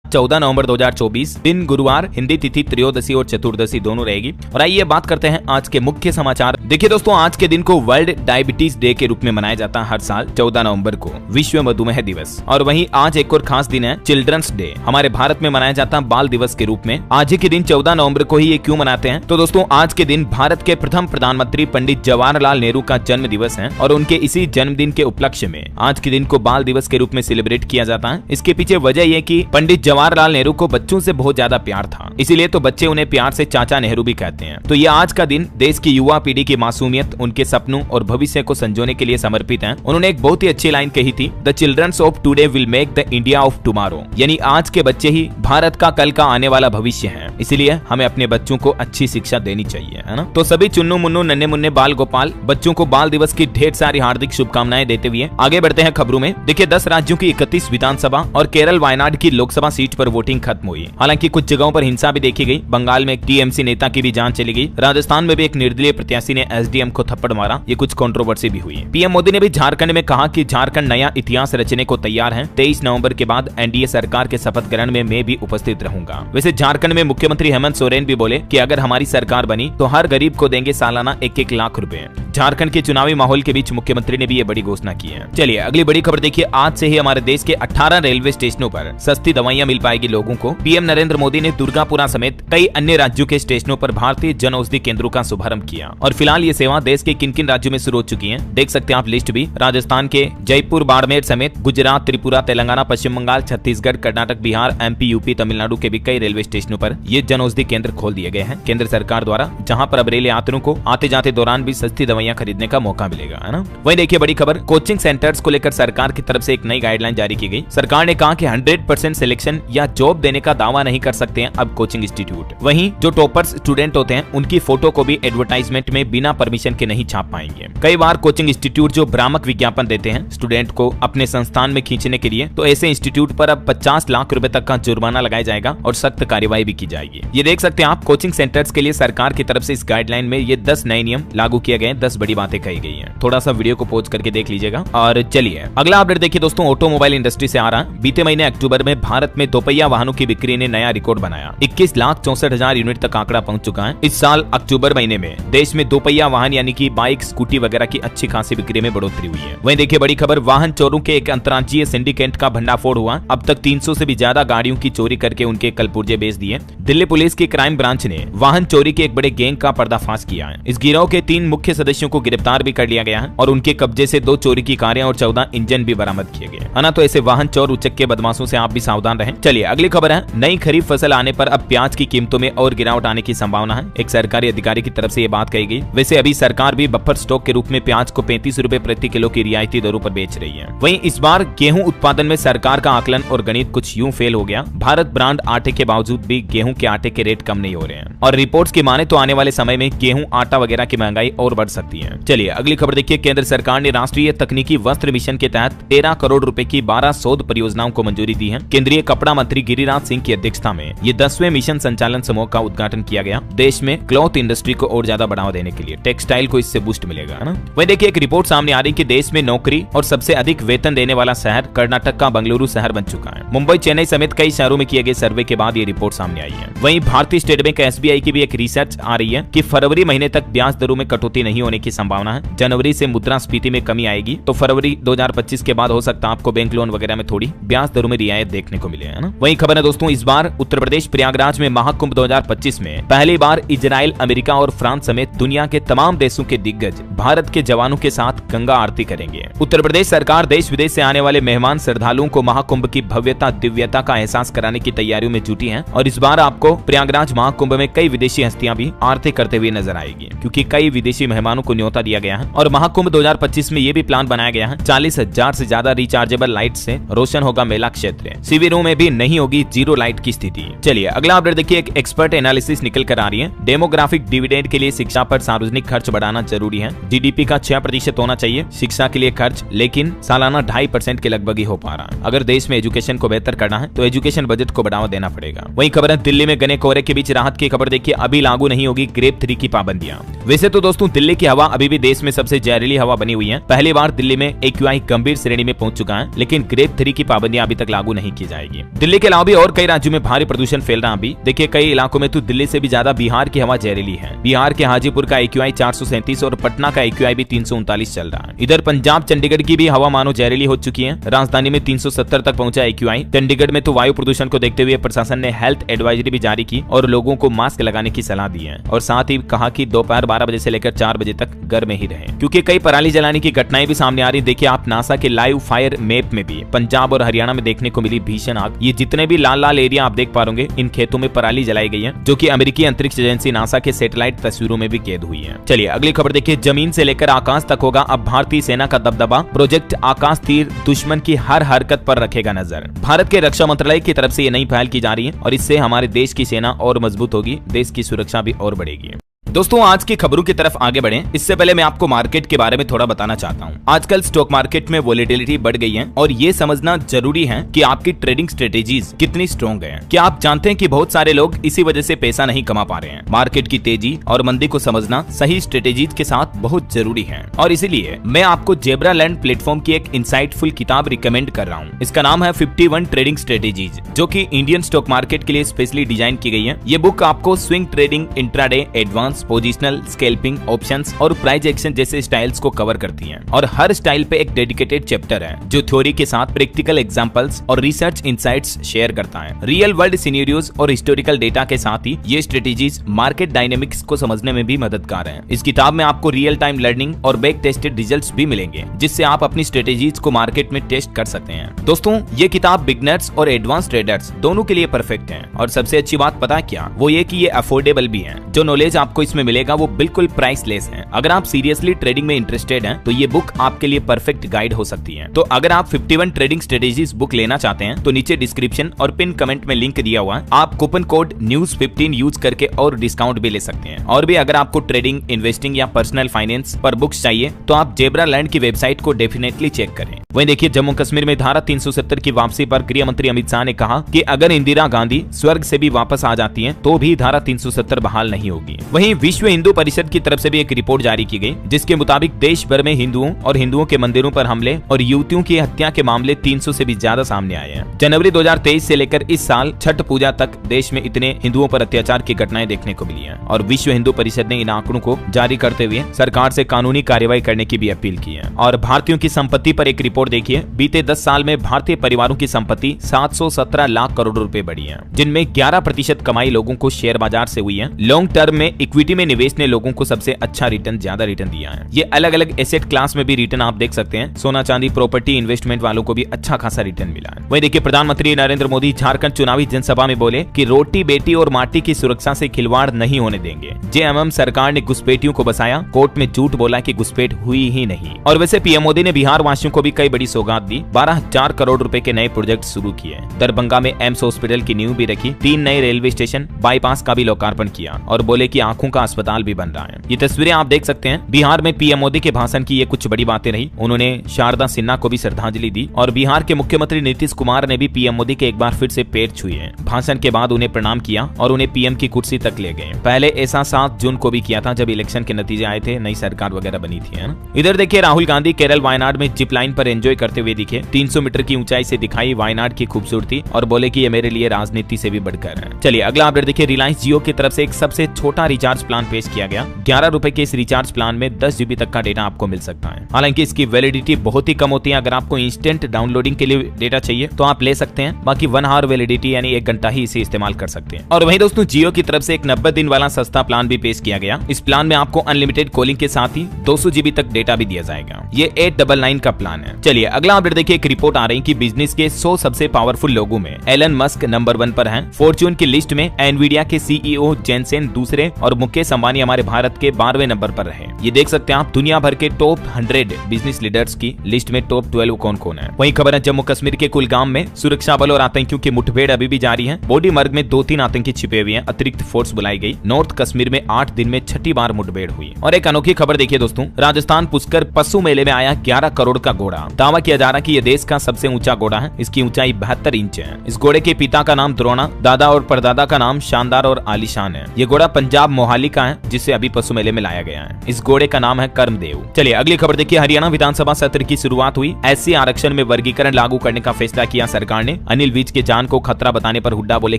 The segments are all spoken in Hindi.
14 नवंबर 2024, दिन गुरुवार, हिंदी तिथि त्रयोदशी और चतुर्दशी दोनों रहेगी। और आइए बात करते हैं आज के मुख्य समाचार। देखिए दोस्तों, आज के दिन को वर्ल्ड डायबिटीज डे के रूप में मनाया जाता है हर साल 14 नवंबर को, विश्व मधुमेह दिवस। और वहीं आज एक और खास दिन है चिल्ड्रंस डे, हमारे भारत में मनाया जाता है बाल दिवस के रूप में। आज ही के दिन 14 नवंबर को ही ये क्यों मनाते हैं? तो दोस्तों, आज के दिन भारत के प्रथम प्रधानमंत्री पंडित जवाहरलाल नेहरू का जन्म दिवस है और उनके इसी जन्मदिन के उपलक्ष्य में आज के दिन को बाल दिवस के रूप में सेलिब्रेट किया जाता है। इसके पीछे वजह यह कि पंडित जवाहरलाल नेहरू को बच्चों से बहुत ज्यादा प्यार था, इसीलिए तो बच्चे उन्हें प्यार से चाचा नेहरू भी कहते हैं। तो ये आज का दिन देश की युवा पीढ़ी की मासूमियत, उनके सपनों और भविष्य को संजोने के लिए समर्पित है। उन्होंने एक बहुत ही अच्छी लाइन कही थी, the childrens of today will make the India of tomorrow, यानी आज के बच्चे ही भारत का कल का आने वाला भविष्य है। इसीलिए हमें अपने बच्चों को अच्छी शिक्षा देनी चाहिए, है ना। तो सभी चुन्नू मुन्नू नन्हे मुन्ने बाल गोपाल बच्चों को बाल दिवस की ढेर सारी हार्दिक शुभकामनाएं देते हुए आगे बढ़ते हैं खबरों में। देखिए, 10 राज्यों की 31 विधानसभा और केरल वायनाड की लोकसभा सीट पर वोटिंग खत्म हुई। हालांकि कुछ जगहों पर हिंसा भी देखी गई। बंगाल में एक टीएमसी नेता की भी जान चली गई। राजस्थान में भी एक निर्दलीय प्रत्याशी ने एसडीएम को थप्पड़ मारा। ये कुछ कंट्रोवर्सी भी हुई। पीएम मोदी ने भी झारखंड में कहा कि झारखंड नया इतिहास रचने को तैयार है। 23 नवंबर के बाद एनडीए सरकार के शपथ ग्रहण में मैं भी उपस्थित रहूंगा। वैसे झारखंड में मुख्यमंत्री हेमंत सोरेन भी बोले कि अगर हमारी सरकार बनी तो हर गरीब को देंगे सालाना 1-1 लाख रुपए। झारखंड के चुनावी माहौल के बीच मुख्यमंत्री ने भी ये बड़ी घोषणा की है। चलिए अगली बड़ी खबर देखिए। आज से ही हमारे देश के 18 रेलवे स्टेशनों पर सस्ती दवाइयां मिल पाएगी लोगों को। पीएम नरेंद्र मोदी ने दुर्गापुरा समेत कई अन्य राज्यों के स्टेशनों पर भारतीय जन औषधि केंद्रों का शुभारंभ किया। और फिलहाल ये सेवा देश के किन किन राज्यों में शुरू हो चुकी है, देख सकते हैं आप लिस्ट भी। राजस्थान के जयपुर, बाड़मेर समेत गुजरात, त्रिपुरा, तेलंगाना, पश्चिम बंगाल, छत्तीसगढ़, कर्नाटक, बिहार, एमपी, यूपी, तमिलनाडु के भी कई रेलवे स्टेशनों पर ये जन औषधि केंद्र खोल दिए गए हैं केंद्र सरकार द्वारा, जहां पर अब रेल यात्रियों को आते जाते दौरान भी सस्ती दवाइयां खरीदने का मौका मिलेगा, है ना। वहीं देखिए बड़ी खबर, कोचिंग सेंटर्स को लेकर सरकार की तरफ से एक नई गाइडलाइन जारी की गई। सरकार ने कहा कि 100% सिलेक्शन या जॉब देने का दावा नहीं कर सकते हैं अब कोचिंग इंस्टीट्यूट। वहीं जो टॉपर्स स्टूडेंट होते हैं उनकी फोटो को भी एडवर्टाइजमेंट में बिना परमिशन के नहीं छाप पाएंगे। कई बार कोचिंग इंस्टीट्यूट जो भ्रामक विज्ञापन देते हैं स्टूडेंट को अपने संस्थान में खींचने के लिए, तो ऐसे इंस्टीट्यूट पर अब 50 लाख रुपए तक का जुर्माना लगाया जाएगा और सख्त कार्रवाई भी की जाएगी। ये देख सकते हैं आप, कोचिंग सेंटर्स के लिए सरकार की तरफ से इस गाइडलाइन में ये 10 नए नियम लागू किए गए, 10 बड़ी बातें कही गई हैं। थोड़ा सा वीडियो को पॉज करके देख लीजिएगा। और चलिए अगला अपडेट देखिए दोस्तों, ऑटोमोबाइल इंडस्ट्री से आ रहा है। बीते महीने अक्टूबर में भारत में दोपहिया वाहनों की बिक्री ने नया रिकॉर्ड बनाया। 21,64,000 यूनिट तक आंकड़ा पहुंच चुका है। इस साल अक्टूबर महीने में देश में दोपहिया वाहन यानी कि बाइक, स्कूटी वगैरह की अच्छी खासी बिक्री में बढ़ोतरी हुई है। वहीं देखिए बड़ी खबर, वाहन चोरों के एक अंतर्राज्यीय सिंडिकेट का भंडाफोड़ हुआ। अब तक 300 से भी ज्यादा गाड़ियों की चोरी करके उनके कल पुर्जे बेच दिए। दिल्ली पुलिस की क्राइम ब्रांच ने वाहन चोरी के एक बड़े गैंग का पर्दाफाश किया है। इस गिरोह के 3 मुख्य सदस्यों को गिरफ्तार भी कर लिया गया है और उनके कब्जे से 2 चोरी की कारें और 14 इंजन भी बरामद किए गए, है ना। तो ऐसे वाहन चोर उचक्के बदमाशों से आप भी सावधान रहें। चलिए अगली खबर है, नई खरीफ फसल आने पर अब प्याज की कीमतों में और गिरावट आने की संभावना है। एक सरकारी अधिकारी की तरफ से ये बात कही गई। वैसे अभी सरकार भी बफर स्टॉक के रूप में प्याज को 35 रुपए प्रति किलो की रियायती दरों पर बेच रही है। वहीं इस बार गेहूं उत्पादन में सरकार का आकलन और गणित कुछ यूं फेल हो गया। भारत ब्रांड आटे के बावजूद भी गेहूं के आटे के रेट कम नहीं हो रहे हैं और रिपोर्ट्स की माने तो आने वाले समय में गेहूं, आटा वगैरह की महंगाई और बढ़ सकती है। चलिए अगली खबर देखिए, केंद्र सरकार ने राष्ट्रीय तकनीकी वस्त्र मिशन के तहत 13 करोड़ रुपए की 12 शोध परियोजनाओं को मंजूरी दी है। केंद्रीय कपड़ा मंत्री गिरिराज सिंह की अध्यक्षता में ये 10वें मिशन संचालन समूह का उद्घाटन किया गया। देश में क्लॉथ इंडस्ट्री को और ज्यादा बढ़ावा देने के लिए टेक्सटाइल को इससे बूस्ट मिलेगा, है ना। वहीं देखिए एक रिपोर्ट सामने आ रही कि देश में नौकरी और सबसे अधिक वेतन देने वाला शहर कर्नाटक का बेंगलुरु शहर बन चुका है। मुंबई, चेन्नई समेत कई शहरों में किए गए सर्वे के बाद ये रिपोर्ट सामने आई है। वहीं भारतीय स्टेट बैंक एसबीआई की भी एक रिसर्च आ रही है कि फरवरी महीने तक ब्याज दरों में कटौती नहीं होने की संभावना है। जनवरी से मुद्रास्फीति में कमी आएगी, तो फरवरी 2025 के बाद हो सकता है आपको बैंक लोन वगैरह में थोड़ी ब्याज दरों में रियायत देखने को मिले, है ना। वहीं खबर है दोस्तों, इस बार उत्तर प्रदेश प्रयागराज में महाकुंभ 2025 में पहली बार इजराइल, अमेरिका और फ्रांस समेत दुनिया के तमाम देशों के दिग्गज भारत के जवानों के साथ गंगा आरती करेंगे। उत्तर प्रदेश सरकार देश विदेश से आने वाले मेहमान श्रद्धालुओं को महाकुंभ की भव्यता, दिव्यता का एहसास कराने की तैयारियों में जुटी है। और इस बार आपको प्रयागराज महाकुंभ में कई विदेशी हस्तियां भी आरती करते हुए नजर आएगी, क्योंकि कई विदेशी मेहमानों को न्योता दिया गया है। और महाकुंभ 2025 में ये भी प्लान बनाया गया है, 40,000 से ज्यादा रिचार्जेबल लाइट से रोशन होगा मेला क्षेत्र। शिविरों में भी नहीं होगी जीरो लाइट की स्थिति। चलिए अगला अपडेट देखिए, एक एक्सपर्ट एनालिसिस निकल कर आ रही है। डेमोग्राफिक डिविडेंड के लिए शिक्षा पर सार्वजनिक खर्च बढ़ाना जरूरी है। जीडीपी का 6% होना चाहिए शिक्षा के लिए खर्च, लेकिन सालाना 2.5% के लगभग ही हो पा रहा है। अगर देश में एजुकेशन को बेहतर करना है तो एजुकेशन बजट को बढ़ावा देना पड़ेगा। वहीं खबर है दिल्ली में घने कोहरे के बीच राहत की खबर देखिए, अभी लागू नहीं होगी ग्रेप 3 की पाबंदियां। वैसे तो दोस्तों दिल्ली की हवा अभी भी देश में सबसे जहरीली हवा बनी हुई है। पहली बार दिल्ली में AQI गंभीर श्रेणी में पहुंच चुका है, लेकिन ग्रेप 3 की पाबंदियां अभी तक लागू नहीं की जाएगी। दिल्ली के अलावा भी और कई राज्यों में भारी प्रदूषण फैल रहा है। देखिए कई इलाकों में तो दिल्ली से भी ज्यादा बिहार की हवा जहरीली है। बिहार के हाजीपुर का AQI 437 और पटना का AQI भी 339 चल रहा है। इधर पंजाब चंडीगढ़ की भी हवा मानो जहरीली हो चुकी है। राजधानी में 370 तक पहुंचा AQI। चंडीगढ़ में तो वायु प्रदूषण को देखते हुए प्रशासन ने हेल्थ एडवाइजरी भी जारी की और लोगों को मास्क लगाने की सलाह दी है और साथ ही कहा कि दोपहर 12 बजे से लेकर 4 बजे तक घर में ही रहें, क्योंकि कई पराली जलाने की घटनाएं भी सामने आ रही। देखिए आप नासा के लाइव फायर मैप में भी पंजाब और हरियाणा में देखने को मिली भीषण आग। ये जितने भी लाल लाल एरिया आप देख पा रहे होंगे, इन खेतों में पराली जलाई गई है, जो कि अमेरिकी अंतरिक्ष एजेंसी नासा के सैटेलाइट तस्वीरों में भी कैद हुई है। चलिए अगली खबर देखिए। जमीन से लेकर आकाश तक होगा अब भारतीय सेना का दबदबा। प्रोजेक्ट आकाश तीर दुश्मन की हर हरकत पर रखेगा नजर। भारत के रक्षा मंत्रालय की तरफ से ये नई पहल की जा रही है और इससे हमारे देश की सेना और मजबूत होगी, देश की सुरक्षा भी और बढ़ेगी। दोस्तों आज की खबरों की तरफ आगे बढ़ें, इससे पहले मैं आपको मार्केट के बारे में थोड़ा बताना चाहता हूं। आजकल स्टॉक मार्केट में वोलेटिलिटी बढ़ गई है और ये समझना जरूरी है कि आपकी ट्रेडिंग स्ट्रेटेजीज कितनी स्ट्रॉन्ग है। क्या आप जानते हैं कि बहुत सारे लोग इसी वजह से पैसा नहीं कमा पा रहे हैं। मार्केट की तेजी और मंदी को समझना सही स्ट्रेटेजीज के साथ बहुत जरूरी है और इसीलिए मैं आपको जेब्रा लैंड प्लेटफॉर्म की एक इंसाइटफुल किताब रिकमेंड कर रहा हूँ। इसका नाम है 51 ट्रेडिंग स्ट्रेटेजीज, जो की इंडियन स्टॉक मार्केट के लिए स्पेशली डिजाइन की गई है। ये बुक आपको swing trading, intraday, advance, positional, scalping, options और प्राइस एक्शन जैसे स्टाइल्स को कवर करती हैं और हर स्टाइल पे एक डेडिकेटेड चैप्टर है जो थ्योरी के साथ प्रैक्टिकल एग्जांपल्स और रिसर्च इनसाइट्स शेयर करता है। रियल वर्ल्ड सिनेरियोज और हिस्टोरिकल डेटा के साथ ही ये स्ट्रेटेजीज मार्केट डायनेमिक्स को समझने में भी मददगार हैं। इस किताब में आपको रियल टाइम लर्निंग और बैक टेस्टेड रिजल्ट्स भी मिलेंगे, जिससे आप अपनी स्ट्रेटेजीज को मार्केट में टेस्ट कर सकते हैं। दोस्तों ये किताब बिगनर्स और एडवांस ट्रेडर्स दोनों के लिए परफेक्ट है और सबसे अच्छी बात पता क्या, वो ये कि ये अफोर्डेबल भी है। जो नॉलेज आपको इसमें मिलेगा वो बिल्कुल प्राइसलेस है। अगर आप सीरियसली ट्रेडिंग में इंटरेस्टेड हैं तो ये बुक आपके लिए परफेक्ट गाइड हो सकती है। तो अगर आप 51 ट्रेडिंग स्ट्रेटेजीज बुक लेना चाहते हैं तो नीचे डिस्क्रिप्शन और पिन कमेंट में लिंक दिया हुआ है। आप कूपन कोड NEWS15 यूज करके और डिस्काउंट भी ले सकते हैं। और भी अगर आपको ट्रेडिंग, इन्वेस्टिंग या पर्सनल फाइनेंस पर बुक्स चाहिए तो आप जेब्रा लैंड की वेबसाइट को डेफिनेटली चेक करें। वहीं देखिए जम्मू कश्मीर में धारा 370 की वापसी पर गृह मंत्री अमित शाह ने कहा कि अगर इंदिरा गांधी स्वर्ग से भी वापस आ जाती हैं तो भी धारा 370 बहाल नहीं होगी। वहीं विश्व हिंदू परिषद की तरफ से भी एक रिपोर्ट जारी की गई, जिसके मुताबिक देश भर में हिंदुओं और हिंदुओं के मंदिरों पर हमले और युवतियों की हत्या के मामले 300 से भी ज्यादा सामने आए हैं। जनवरी 2023 से लेकर इस साल छठ पूजा तक देश में इतने हिंदुओं पर अत्याचार की घटनाएं देखने को मिली हैं और विश्व हिंदू परिषद ने इन आंकड़ों को जारी करते हुए सरकार से कानूनी कार्रवाई करने की भी अपील की है। और भारतीयों की संपत्ति पर एक रिपोर्ट देखिए। बीते 10 साल में भारतीय परिवारों की संपत्ति 717 लाख करोड़ रुपए बढ़ी है, जिनमें 11% कमाई लोगों को शेयर बाजार से हुई है। लॉन्ग टर्म में इक्विटी में निवेश ने लोगों को सबसे अच्छा रिटर्न, ज्यादा रिटर्न दिया है। ये अलग अलग एसेट क्लास में भी रिटर्न आप देख सकते हैं। सोना चांदी प्रॉपर्टी इन्वेस्टमेंट वालों को भी अच्छा खासा रिटर्न मिला है। वहीं देखिए प्रधानमंत्री नरेंद्र मोदी झारखंड चुनावी जनसभा में बोले कि रोटी, बेटी और माटी की सुरक्षा से खिलवाड़ नहीं होने देंगे। जेएमएम सरकार ने घुसपैठियों को बसाया, कोर्ट में झूठ बोला कि घुसपैठ हुई ही नहीं। और वैसे पीएम मोदी ने बिहार वासियों को भी कई बड़ी सौगात दी। 12,000 करोड़ रुपए के नए प्रोजेक्ट शुरू किए। दरभंगा में एम्स हॉस्पिटल की नींव भी रखी। 3 नए रेलवे स्टेशन, बाईपास का भी लोकार्पण किया और बोले कि आंखों का अस्पताल भी बन रहा है। ये तस्वीरें आप देख सकते हैं। बिहार में पीएम मोदी के भाषण की ये कुछ बड़ी बातें रही। उन्होंने शारदा सिन्हा को भी श्रद्धांजलि दी और बिहार के मुख्यमंत्री नीतीश कुमार ने भी पीएम मोदी के एक बार फिर से पैर छुए। भाषण के बाद उन्हें प्रणाम किया और उन्हें पीएम की कुर्सी तक ले गए। पहले ऐसा 7 जून को भी किया था जब इलेक्शन के नतीजे आए थे, नई सरकार वगैरह बनी थी, है ना। इधर देखिए राहुल गांधी केरल वायनाड में जिप लाइन पर एंजॉय करते हुए दिखे। 300 मीटर की ऊंचाई से दिखाई वायनाड की खूबसूरती और बोले कि ये मेरे लिए राजनीति से भी बढ़कर है। चलिए अगला अपडेट देखिए। रिलायंस जियो की तरफ से एक सबसे छोटा रिचार्ज प्लान पेश किया गया। 11 रुपए के इस रिचार्ज प्लान में 10 GB तक का डेटा आपको मिल सकता है। हालांकि इसकी वैलिडिटी बहुत ही कम होती है। अगर आपको इंस्टेंट डाउनलोडिंग के लिए डेटा चाहिए तो आप ले सकते हैं, बाकी 1 आवर वैलिडिटी यानी 1 घंटा ही इसे इस्तेमाल कर सकते हैं। और वहीं दोस्तों जियो की तरफ से एक 90 दिन वाला सस्ता प्लान भी पेश किया गया। इस प्लान में आपको अनलिमिटेड कॉलिंग के साथ ही 200 GB तक डेटा भी दिया जाएगा। ये 899 का प्लान है। चलिए अगला अपडेट देखिए। एक रिपोर्ट आ रही कि बिजनेस के 100 सबसे पावरफुल लोगों में एलन मस्क नंबर 1 पर हैं। फॉर्च्यून की लिस्ट में एनवीडिया के CEO जेनसेन दूसरे और मुकेश अंबानी हमारे भारत के 12वें नंबर पर रहे। ये देख सकते हैं आप दुनिया भर के टॉप 100 बिजनेस लीडर्स की लिस्ट में टॉप 12 कौन कौन है। वहीं खबर है जम्मू कश्मीर के कुलगाम में सुरक्षा बल और आतंकियों की मुठभेड़ अभी भी जारी है। बोडी मर्ग में 2-3 आतंकी छिपे हुए हैं। अतिरिक्त फोर्स बुलाई गई। नॉर्थ कश्मीर में 8 दिन में 6ठी बार मुठभेड़ हुई। और एक अनोखी खबर देखिए दोस्तों। राजस्थान पुष्कर पशु मेले में आया 11 करोड़ का घोड़ा। दावा किया जा रहा है कि यह देश का सबसे ऊंचा घोड़ा है। इसकी ऊंचाई 72 इंच है। इस घोड़े के पिता का नाम द्रोणा, दादा और परदादा का नाम शानदार और आलीशान है। ये घोड़ा पंजाब मोहाली मालिका है जिसे अभी पशु मेले में लाया गया है। इस घोड़े का नाम है कर्मदेव। चलिए अगली खबर देखिए। हरियाणा विधानसभा सत्र की शुरुआत हुई। एससी आरक्षण में वर्गीकरण लागू करने का फैसला किया सरकार ने। अनिल विज के जान को खतरा बताने पर हुड्डा बोले